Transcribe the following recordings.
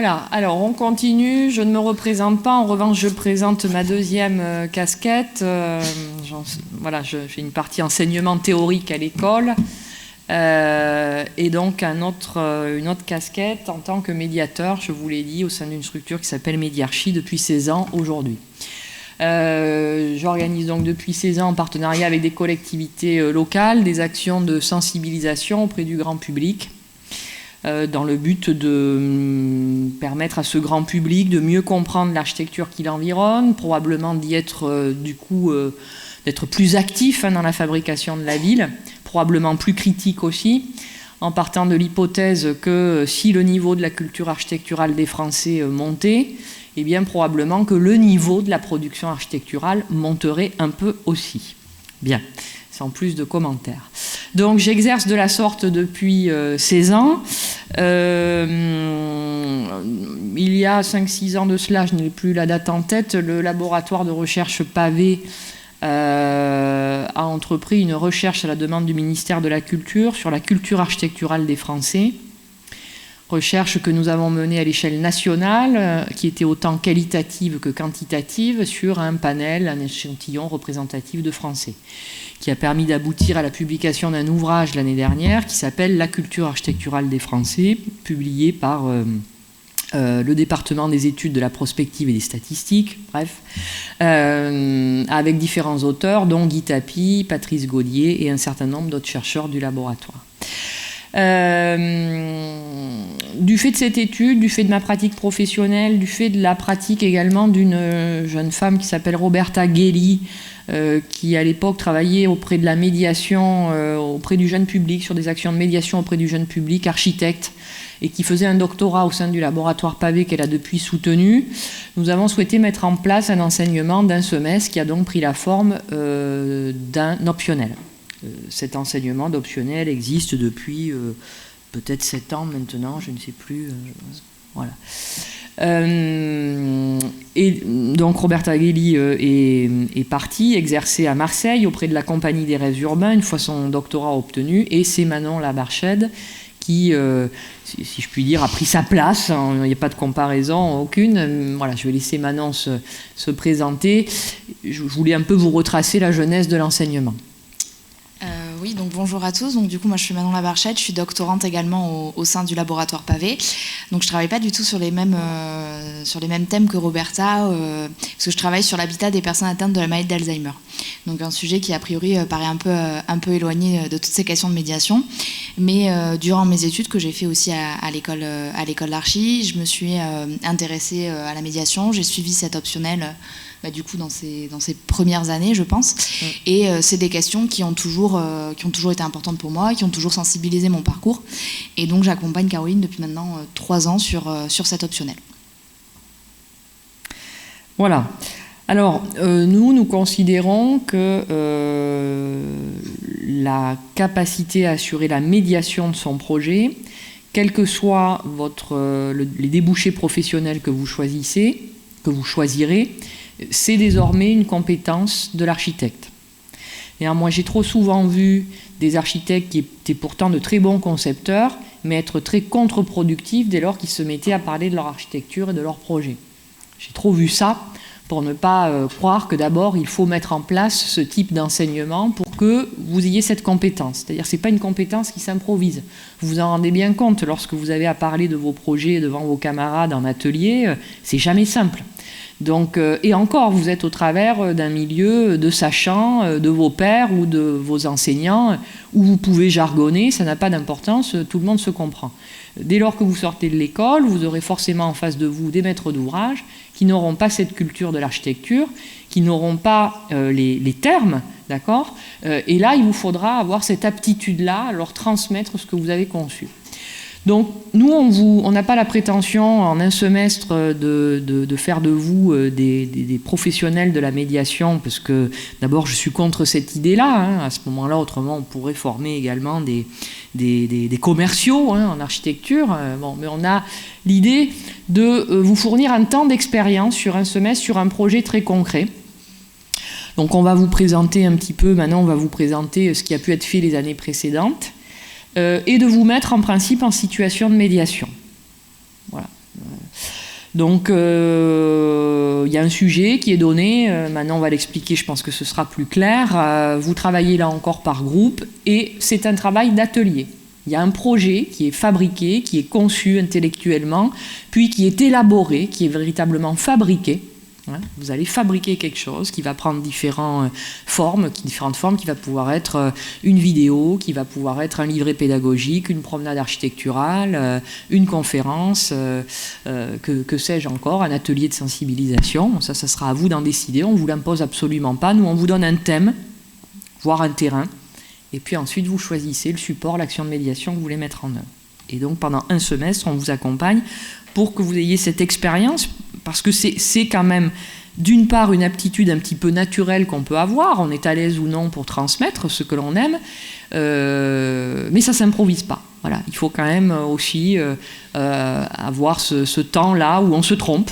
Voilà, alors on continue, je ne me représente pas, en revanche je présente ma deuxième casquette. Voilà, je fais une partie enseignement théorique à l'école et donc une autre casquette en tant que médiateur, je vous l'ai dit, au sein d'une structure qui s'appelle Médiarchi depuis 16 ans aujourd'hui. J'organise donc depuis 16 ans en partenariat avec des collectivités locales des actions de sensibilisation auprès du grand public dans le but de permettre à ce grand public de mieux comprendre l'architecture qui l'environne, probablement d'y être d'être plus actif dans la fabrication de la ville, probablement plus critique aussi, en partant de l'hypothèse que si le niveau de la culture architecturale des Français montait, eh bien probablement que le niveau de la production architecturale monterait un peu aussi. Bien, sans plus de commentaires. Donc j'exerce de la sorte depuis 16 ans. Il y a 5-6 ans de cela, je n'ai plus la date en tête, le laboratoire de recherche Pavé a entrepris une recherche à la demande du ministère de la Culture sur la culture architecturale des Français. Recherche que nous avons menée à l'échelle nationale, qui était autant qualitative que quantitative, sur un panel, un échantillon représentatif de Français, qui a permis d'aboutir à la publication d'un ouvrage l'année dernière qui s'appelle « La culture architecturale des Français », publié par le département des études de la prospective et des statistiques, bref, avec différents auteurs, dont Guy Tapie, Patrice Gaudier et un certain nombre d'autres chercheurs du laboratoire. Du fait de cette étude, du fait de ma pratique professionnelle, du fait de la pratique également d'une jeune femme qui s'appelle Roberta Gheli, qui à l'époque travaillait auprès de la médiation, auprès du jeune public, sur des actions de médiation auprès du jeune public, architecte, et qui faisait un doctorat au sein du laboratoire Pavé qu'elle a depuis soutenu, nous avons souhaité mettre en place un enseignement d'un semestre qui a donc pris la forme d'un optionnel. Cet enseignement d'optionnel existe depuis peut-être 7 ans maintenant, je ne sais plus. Voilà. Et donc Roberta Gheli est partie exercer à Marseille auprès de la Compagnie des Rêves Urbains une fois son doctorat obtenu, et c'est Manon Labarchède qui, si je puis dire, a pris sa place. Il n'y a pas de comparaison aucune. Voilà, je vais laisser Manon se présenter. Je voulais un peu vous retracer la genèse de l'enseignement. Oui, donc bonjour à tous. Donc du coup, moi je suis Manon Labarchède, je suis doctorante également au sein du laboratoire Pavé. Donc je travaille pas du tout sur les mêmes thèmes que Roberta, parce que je travaille sur l'habitat des personnes atteintes de la maladie d'Alzheimer. Donc un sujet qui a priori paraît un peu éloigné de toutes ces questions de médiation. Mais durant mes études que j'ai fait aussi à l'école d'archi, je me suis intéressée à la médiation. J'ai suivi cet optionnel. Du coup dans ces premières années, je pense. Et c'est des questions qui ont toujours été importantes pour moi, qui ont toujours sensibilisé mon parcours. Et donc j'accompagne Caroline depuis maintenant 3 ans sur cet optionnel. Voilà. Alors, nous considérons que la capacité à assurer la médiation de son projet, quels que soient les débouchés professionnels que vous choisirez, c'est désormais une compétence de l'architecte. Et alors, moi, j'ai trop souvent vu des architectes qui étaient pourtant de très bons concepteurs, mais être très contre-productifs dès lors qu'ils se mettaient à parler de leur architecture et de leur projet. J'ai trop vu ça pour ne pas croire que d'abord, il faut mettre en place ce type d'enseignement pour que vous ayez cette compétence. C'est-à-dire que ce n'est pas une compétence qui s'improvise. Vous vous en rendez bien compte lorsque vous avez à parler de vos projets devant vos camarades en atelier, c'est jamais simple. Donc, et encore, vous êtes au travers d'un milieu de sachants, de vos pairs ou de vos enseignants, où vous pouvez jargonner, ça n'a pas d'importance, tout le monde se comprend. Dès lors que vous sortez de l'école, vous aurez forcément en face de vous des maîtres d'ouvrage qui n'auront pas cette culture de l'architecture, qui n'auront pas les termes, d'accord ? Et là, il vous faudra avoir cette aptitude-là à leur transmettre ce que vous avez conçu. Donc, nous, on n'a pas la prétention, en un semestre, de faire de vous des professionnels de la médiation, parce que, d'abord, je suis contre cette idée-là. À ce moment-là, autrement, on pourrait former également des commerciaux en architecture. Mais on a l'idée de vous fournir un temps d'expérience sur un semestre, sur un projet très concret. Donc, on va vous présenter un petit peu, maintenant, on va vous présenter ce qui a pu être fait les années précédentes. Et de vous mettre en principe en situation de médiation. Voilà. Donc, il y a un sujet qui est donné. Maintenant, on va l'expliquer. Je pense que ce sera plus clair. Vous travaillez là encore par groupe et c'est un travail d'atelier. Il y a un projet qui est fabriqué, qui est conçu intellectuellement, puis qui est élaboré, qui est véritablement fabriqué. Vous allez fabriquer quelque chose qui va prendre différentes formes, qui va pouvoir être une vidéo, qui va pouvoir être un livret pédagogique, une promenade architecturale, une conférence, que sais-je encore, un atelier de sensibilisation. Ça sera à vous d'en décider. On ne vous l'impose absolument pas. Nous, on vous donne un thème, voire un terrain. Et puis ensuite, vous choisissez le support, l'action de médiation que vous voulez mettre en œuvre. Et donc, pendant un semestre, on vous accompagne pour que vous ayez cette expérience, parce que c'est quand même, d'une part, une aptitude un petit peu naturelle qu'on peut avoir. On est à l'aise ou non pour transmettre ce que l'on aime, mais ça ne s'improvise pas. Voilà, il faut quand même aussi avoir ce temps-là où on se trompe.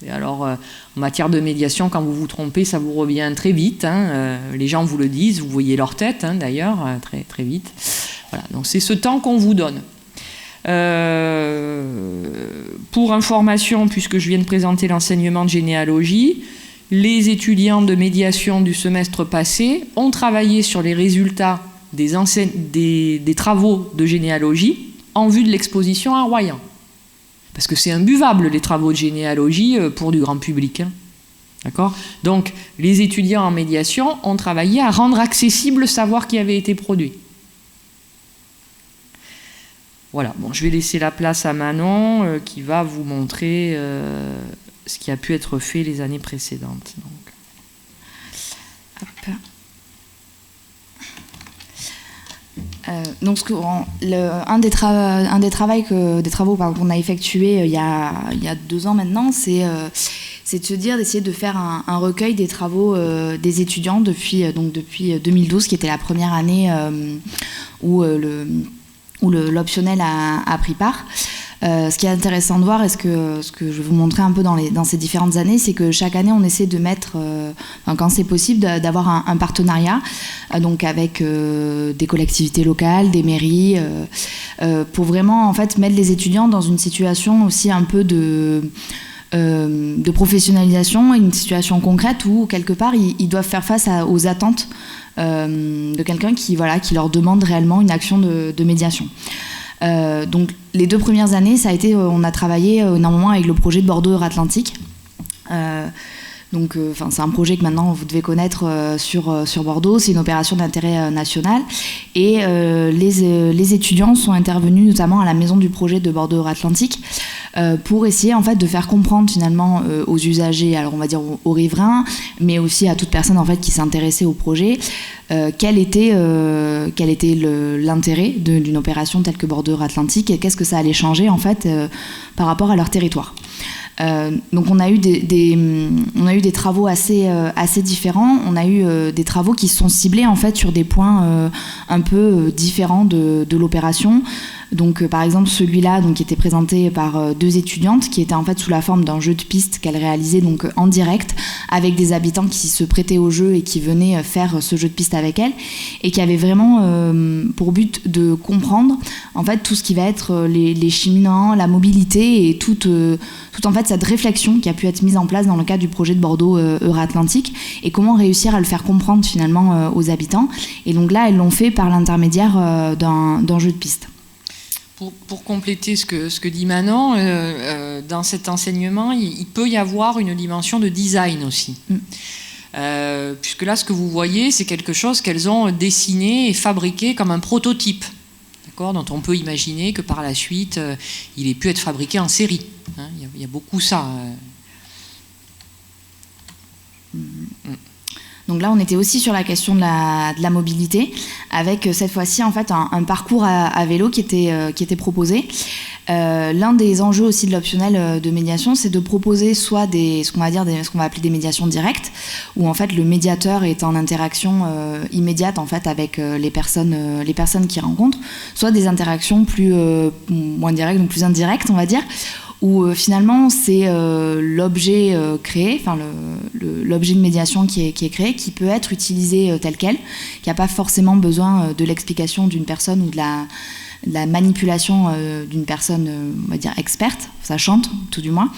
Et alors, en matière de médiation, quand vous vous trompez, ça vous revient très vite. Les gens vous le disent, vous voyez leur tête d'ailleurs, très, très vite. Voilà, donc c'est ce temps qu'on vous donne. Pour information, puisque je viens de présenter l'enseignement de généalogie, les étudiants de médiation du semestre passé ont travaillé sur les résultats des travaux de généalogie en vue de l'exposition à Royan. Parce que c'est imbuvable, les travaux de généalogie, pour du grand public. D'accord ? Donc, les étudiants en médiation ont travaillé à rendre accessible le savoir qui avait été produit. Voilà, bon, je vais laisser la place à Manon, qui va vous montrer ce qui a pu être fait les années précédentes. Donc, un des travaux qu'on a effectué il y a 2 ans maintenant, c'est de se dire d'essayer de faire un recueil des travaux des étudiants depuis 2012, qui était la première année où l'optionnel a pris part. Ce qui est intéressant de voir, et ce que je vais vous montrer un peu dans ces différentes années, c'est que chaque année on essaie de mettre, quand c'est possible, d'avoir un partenariat, donc avec des collectivités locales, des mairies, pour vraiment en fait mettre les étudiants dans une situation aussi un peu de professionnalisation, une situation concrète où quelque part ils doivent faire face aux attentes de quelqu'un qui leur demande réellement une action de médiation. Donc les 2 premières années, ça a été, on a travaillé énormément avec le projet de Bordeaux Euratlantique. C'est un projet que maintenant vous devez connaître sur Bordeaux. C'est une opération d'intérêt national. Et les étudiants sont intervenus notamment à la maison du projet de Bordeaux Euratlantique pour essayer en fait de faire comprendre finalement aux usagers, alors on va dire aux riverains, mais aussi à toute personne en fait qui s'intéressait au projet, quel était l'intérêt d'une opération telle que Bordeaux Euratlantique et qu'est-ce que ça allait changer en fait par rapport à leur territoire. Donc on a eu des travaux assez différents. On a eu des travaux qui sont ciblés en fait sur des points un peu différents de l'opération. Donc par exemple celui-là qui était présenté par 2 étudiantes qui était en fait sous la forme d'un jeu de piste qu'elles réalisaient donc en direct avec des habitants qui se prêtaient au jeu et qui venaient faire ce jeu de piste avec elles et qui avait vraiment pour but de comprendre en fait tout ce qui va être les cheminements, la mobilité et toute en fait cette réflexion qui a pu être mise en place dans le cadre du projet de Bordeaux Euratlantique et comment réussir à le faire comprendre finalement aux habitants. Et donc là elles l'ont fait par l'intermédiaire d'un jeu de piste. Pour compléter ce que dit Manon, dans cet enseignement, il peut y avoir une dimension de design aussi. Puisque là, ce que vous voyez, c'est quelque chose qu'elles ont dessiné et fabriqué comme un prototype, d'accord, dont on peut imaginer que par la suite, il ait pu être fabriqué en série. Il y a beaucoup ça. Donc là, on était aussi sur la question de la mobilité, avec cette fois-ci en fait un parcours à vélo qui était proposé. L'un des enjeux aussi de l'optionnel de médiation, c'est de proposer soit ce qu'on va appeler des médiations directes, où en fait le médiateur est en interaction immédiate en fait avec les personnes qu'il rencontre, soit des interactions moins directes, donc plus indirectes, on va dire, où finalement c'est l'objet créé, l'objet de médiation qui est créé, qui peut être utilisé tel quel, qui n'a pas forcément besoin de l'explication d'une personne ou de la manipulation d'une personne, on va dire, experte, sachante, tout du moins.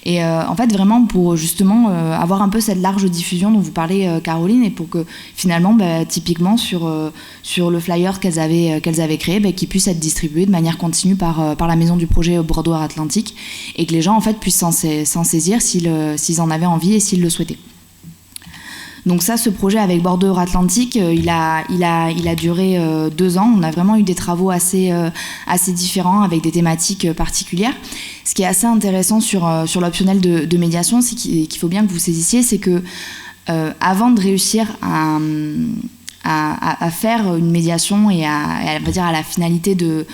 Et en fait, vraiment pour justement avoir un peu cette large diffusion dont vous parlez, Caroline, et pour que finalement, typiquement, sur le flyer qu'elles avaient créé, qu'il puisse être distribué de manière continue par la maison du projet Bordeaux Atlantique, et que les gens en fait puissent s'en saisir s'ils en avaient envie et s'ils le souhaitaient. Donc ça, ce projet avec Bordeaux Atlantique, il a duré 2 ans. On a vraiment eu des travaux assez différents avec des thématiques particulières. Ce qui est assez intéressant sur l'optionnel de médiation, c'est qu'il faut bien que vous saisissiez, c'est que avant de réussir à faire une médiation et on va dire à la finalité de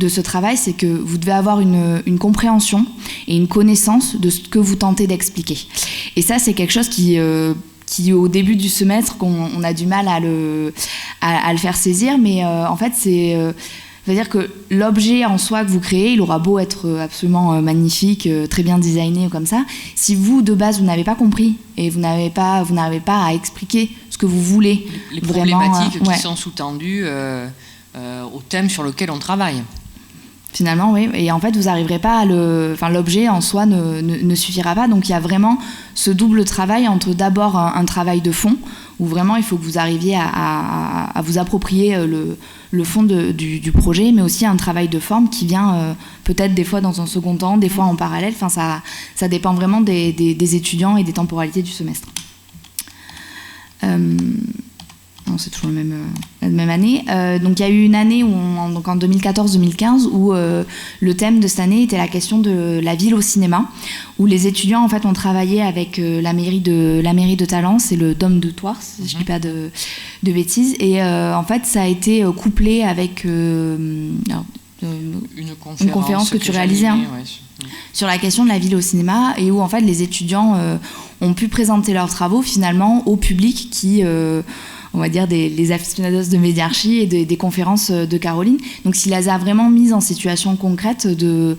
ce travail, c'est que vous devez avoir une compréhension et une connaissance de ce que vous tentez d'expliquer. Et ça, c'est quelque chose qui au début du semestre, on a du mal à le faire saisir, mais en fait, c'est-à-dire que l'objet en soi que vous créez, il aura beau être absolument magnifique, très bien designé comme ça, si vous, de base, vous n'avez pas compris et vous n'avez pas à expliquer ce que vous voulez, les problématiques qui sont sous-tendues au thème sur lequel on travaille. Finalement, oui. Et en fait, vous n'arriverez pas l'objet en soi ne suffira pas. Donc, il y a vraiment ce double travail entre d'abord un travail de fond, où vraiment il faut que vous arriviez à vous approprier le fond du projet, mais aussi un travail de forme qui vient peut-être des fois dans un second temps, des fois en parallèle. Enfin, ça dépend vraiment des étudiants et des temporalités du semestre. Non, c'est toujours la même année. Donc il y a eu une année donc en 2014-2015 où le thème de cette année était la question de la ville au cinéma, où les étudiants en fait ont travaillé avec la mairie de Talence et le Dôme de Thouars, si je ne dis pas de bêtises. Et en fait ça a été couplé avec une conférence que tu réalisais sur la question de la ville au cinéma, et où en fait les étudiants ont pu présenter leurs travaux finalement au public qui on va dire les aficionados de Médiarchie et des conférences de Caroline. Donc, s'il les a vraiment mises en situation concrète de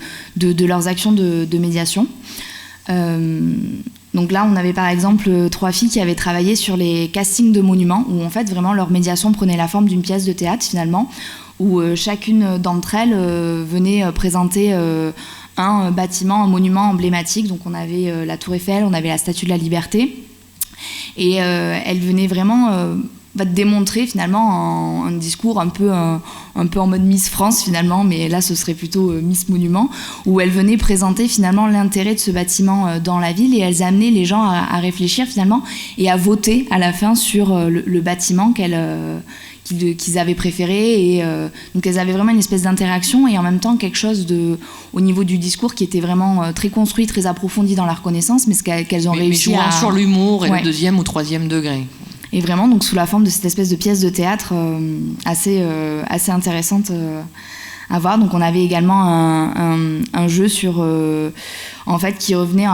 leurs actions de médiation. Donc là, on avait par exemple 3 filles qui avaient travaillé sur les castings de monuments, où en fait, vraiment, leur médiation prenait la forme d'une pièce de théâtre, finalement, où chacune d'entre elles venait présenter un bâtiment, un monument emblématique. Donc, on avait la Tour Eiffel, on avait la Statue de la Liberté. Et elle venait vraiment démontrer finalement un discours un peu en mode Miss France finalement, mais là ce serait plutôt Miss Monument, où elle venait présenter finalement l'intérêt de ce bâtiment dans la ville, et elles amenaient les gens à réfléchir finalement et à voter à la fin sur le bâtiment qu'ils avaient préféré, et donc elles avaient vraiment une espèce d'interaction et en même temps quelque chose au niveau du discours qui était vraiment très construit, très approfondi dans leur connaissance, mais qu'elles ont réussi à sur l'humour et le 2e ou 3e degré. Et vraiment donc sous la forme de cette espèce de pièce de théâtre assez intéressante à voir. Donc on avait également un jeu sur en fait qui revenait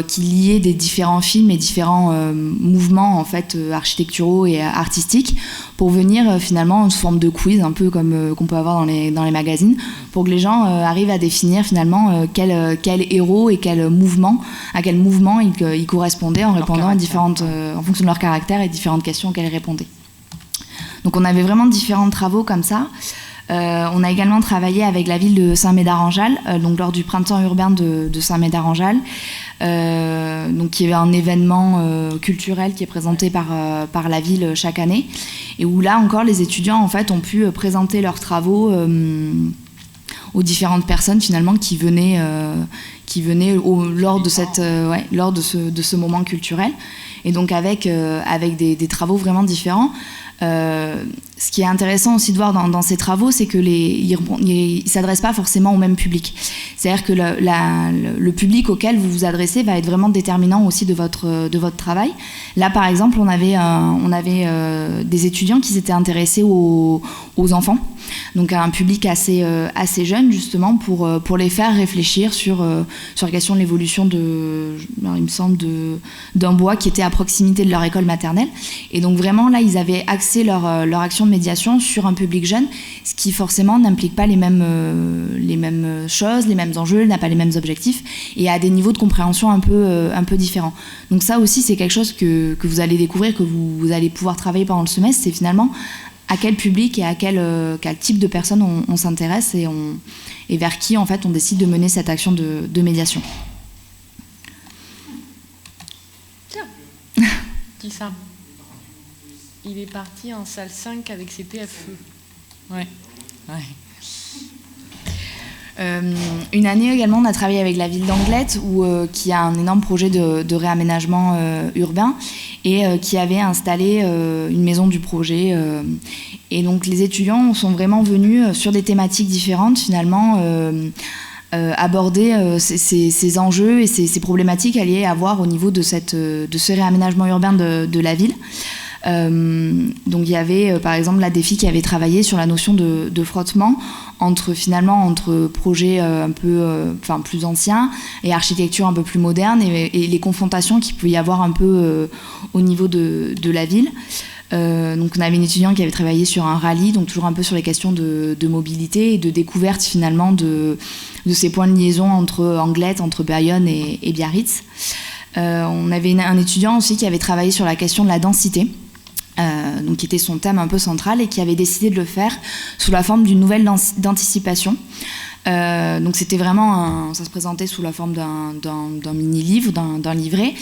qui liait des différents films et différents mouvements en fait architecturaux et artistiques, pour venir finalement sous forme de quiz, un peu comme qu'on peut avoir dans les magazines, pour que les gens arrivent à définir finalement quel héros et à quel mouvement ils correspondaient en répondant en fonction de leur caractère et différentes questions auxquelles ils répondaient. Donc on avait vraiment différents travaux comme ça. On a également travaillé avec la ville de Saint-Médard-en-Jalles, donc lors du printemps urbain de Saint-Médard-en-Jalles, donc qui est un événement culturel qui est présenté par la ville chaque année, et où là encore les étudiants en fait ont pu présenter leurs travaux aux différentes personnes finalement qui venaient lors de ce moment culturel, et donc avec des travaux vraiment différents. Ce qui est intéressant aussi de voir dans ces travaux, c'est que ils ne s'adressent pas forcément au même public. C'est-à-dire que le public auquel vous vous adressez va être vraiment déterminant aussi de votre travail. Là, par exemple, on avait des étudiants qui s'étaient intéressés aux enfants, donc à un public assez jeune, justement, pour les faire réfléchir sur la question de l'évolution il me semble, d'un bois qui était à proximité de leur école maternelle. Et donc vraiment, là, ils avaient axé leur action de médiation sur un public jeune, ce qui forcément n'implique pas les mêmes choses, les mêmes enjeux, n'a pas les mêmes objectifs, et à des niveaux de compréhension un peu différents. Donc ça aussi, c'est quelque chose que vous allez découvrir, que vous allez pouvoir travailler pendant le semestre, c'est finalement à quel public et à quel type de personnes on s'intéresse et vers qui en fait on décide de mener cette action de médiation. Tiens, qui ça? Il est parti en salle 5 avec ses PFE. Ouais. Une année également, on a travaillé avec la ville d'Anglet, qui a un énorme projet de réaménagement urbain et qui avait installé une maison du projet. Et donc les étudiants sont vraiment venus sur des thématiques différentes, finalement, aborder ces enjeux et ces problématiques alliées à voir au niveau de ce réaménagement urbain de la ville. Donc il y avait par exemple la défi qui avait travaillé sur la notion de frottement entre projets un peu plus anciens et architecture un peu plus moderne et les confrontations qu'il peut y avoir un peu au niveau de la ville. Donc on avait une étudiante qui avait travaillé sur un rallye, donc toujours un peu sur les questions de mobilité et de découverte finalement de ces points de liaison entre Anglet, entre Bayonne et Biarritz. On avait un étudiant aussi qui avait travaillé sur la question de la densité. Donc qui était son thème un peu central et qui avait décidé de le faire sous la forme d'une nouvelle d'anticipation. Donc c'était vraiment ça se présentait sous la forme d'un mini-livre, d'un livret,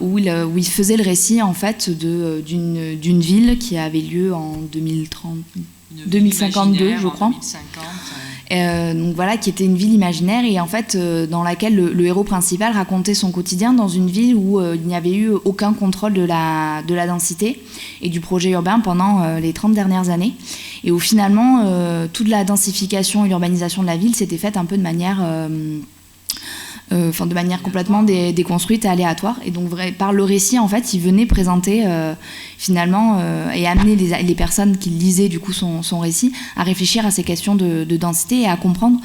où il faisait le récit en fait d'une ville qui avait lieu en 2052, je crois. 2050, donc voilà, qui était une ville imaginaire et en fait dans laquelle le héros principal racontait son quotidien dans une ville où il n'y avait eu aucun contrôle de la densité et du projet urbain pendant les 30 dernières années et où finalement toute la densification et l'urbanisation de la ville s'était faite un peu de manière complètement déconstruite et aléatoire. Et donc, par le récit, en fait, il venait présenter finalement et amener les personnes qui lisaient du coup son récit à réfléchir à ces questions de densité et à comprendre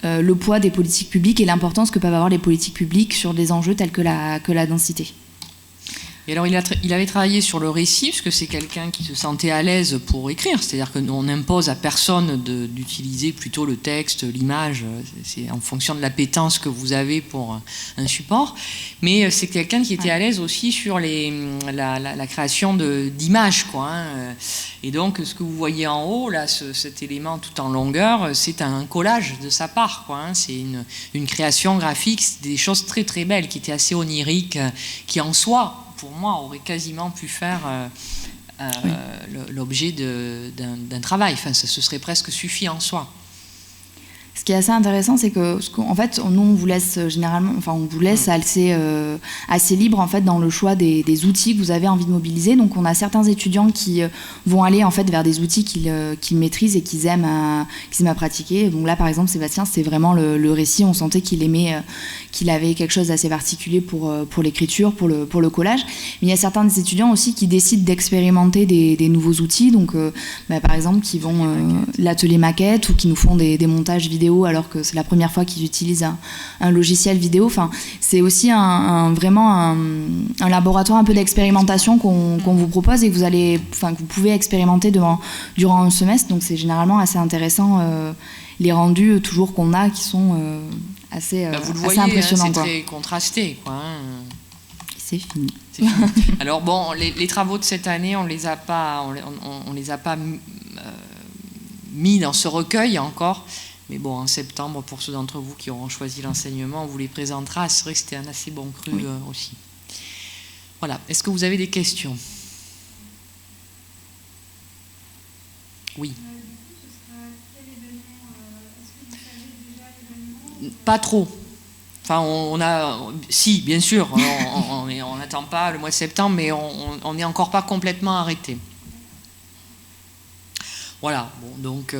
le poids des politiques publiques et l'importance que peuvent avoir les politiques publiques sur des enjeux tels que la densité. Et alors, il avait travaillé sur le récit, parce que c'est quelqu'un qui se sentait à l'aise pour écrire. C'est-à-dire qu'on n'impose à personne d'utiliser plutôt le texte, l'image. C'est en fonction de l'appétence que vous avez pour un support. Mais c'est quelqu'un qui était à l'aise aussi sur la création d'images, quoi. Et donc, ce que vous voyez en haut, là, cet élément tout en longueur, c'est un collage de sa part, quoi. C'est une création graphique, des choses très très belles, qui étaient assez oniriques, qui en soi, pour moi, aurait quasiment pu faire l'objet d'un travail. Enfin, ça se serait presque suffi en soi. Ce qui est assez intéressant, c'est que, en fait, nous, on vous laisse généralement, on vous laisse assez libre en fait dans le choix des outils que vous avez envie de mobiliser. Donc, on a certains étudiants qui vont aller en fait vers des outils qu'ils maîtrisent et qu'ils aiment à pratiquer. Donc là, par exemple, Sébastien, c'était vraiment le récit. On sentait qu'il aimait, qu'il avait quelque chose d'assez particulier pour l'écriture, pour le collage. Mais il y a certains des étudiants aussi qui décident d'expérimenter des nouveaux outils. Donc, par exemple, qui vont l'atelier maquette ou qui nous font des montages vidéo alors que c'est la première fois qu'ils utilisent un logiciel vidéo. Enfin, c'est aussi vraiment un laboratoire un peu d'expérimentation qu'on vous propose et que vous pouvez expérimenter durant un semestre. Donc c'est généralement assez intéressant les rendus toujours qu'on a qui sont assez impressionnants. C'est très contrasté, quoi. C'est fini. Alors bon, les travaux de cette année, on les a pas mis dans ce recueil encore. Mais bon, en septembre, pour ceux d'entre vous qui auront choisi l'enseignement, on vous les présentera. C'est vrai que c'était un assez bon cru aussi. Voilà. Est-ce que vous avez des questions? Oui. Pas trop. Enfin, si, bien sûr, on n'attend pas le mois de septembre, mais on n'est encore pas complètement arrêté. Voilà, bon, donc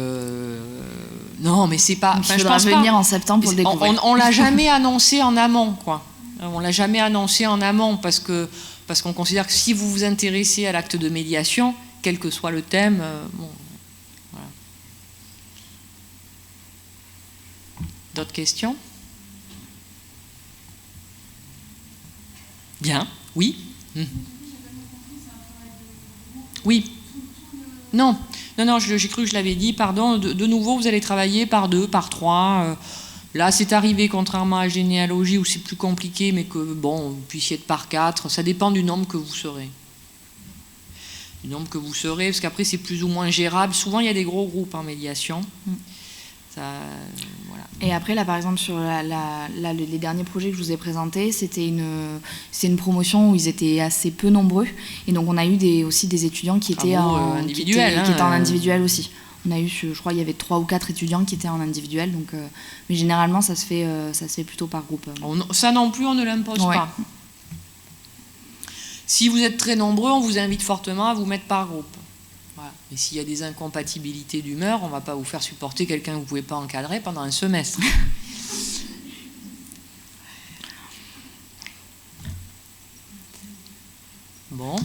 non, mais c'est pas. Donc, je pense venir en septembre pour le découvrir. On l'a jamais annoncé en amont, quoi. On l'a jamais annoncé en amont parce qu'on considère que si vous vous intéressez à l'acte de médiation, quel que soit le thème, bon, voilà. D'autres questions? Bien, oui. Oui. Non, j'ai cru que je l'avais dit, pardon. De nouveau, vous allez travailler par 2, par 3. Là, c'est arrivé, contrairement à la généalogie, où c'est plus compliqué, mais que, bon, vous puissiez être par 4. Ça dépend du nombre que vous serez. du nombre que vous serez, parce qu'après c'est plus ou moins gérable. Souvent il y a des gros groupes en médiation. Ça, voilà. Et après, là, par exemple, sur les derniers projets que je vous ai présentés, c'est une promotion où ils étaient assez peu nombreux. Et donc, on a eu aussi des étudiants qui étaient en individuel. Qui étaient en individuel aussi. On a eu, je crois, il y avait 3 ou 4 étudiants qui étaient en individuel. Donc, mais généralement, ça se fait plutôt par groupe. Ça non plus, on ne l'impose pas. Si vous êtes très nombreux, on vous invite fortement à vous mettre par groupe. Voilà. Et s'il y a des incompatibilités d'humeur, on ne va pas vous faire supporter quelqu'un que vous ne pouvez pas encadrer pendant un semestre. Bon,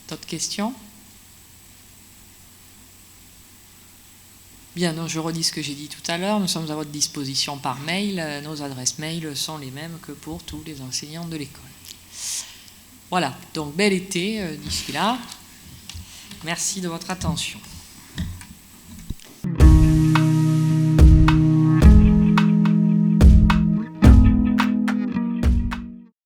d'autres questions? Bien, donc je redis ce que j'ai dit tout à l'heure. Nous sommes à votre disposition par mail. Nos adresses mail sont les mêmes que pour tous les enseignants de l'école. Voilà, donc bel été d'ici là. Merci de votre attention.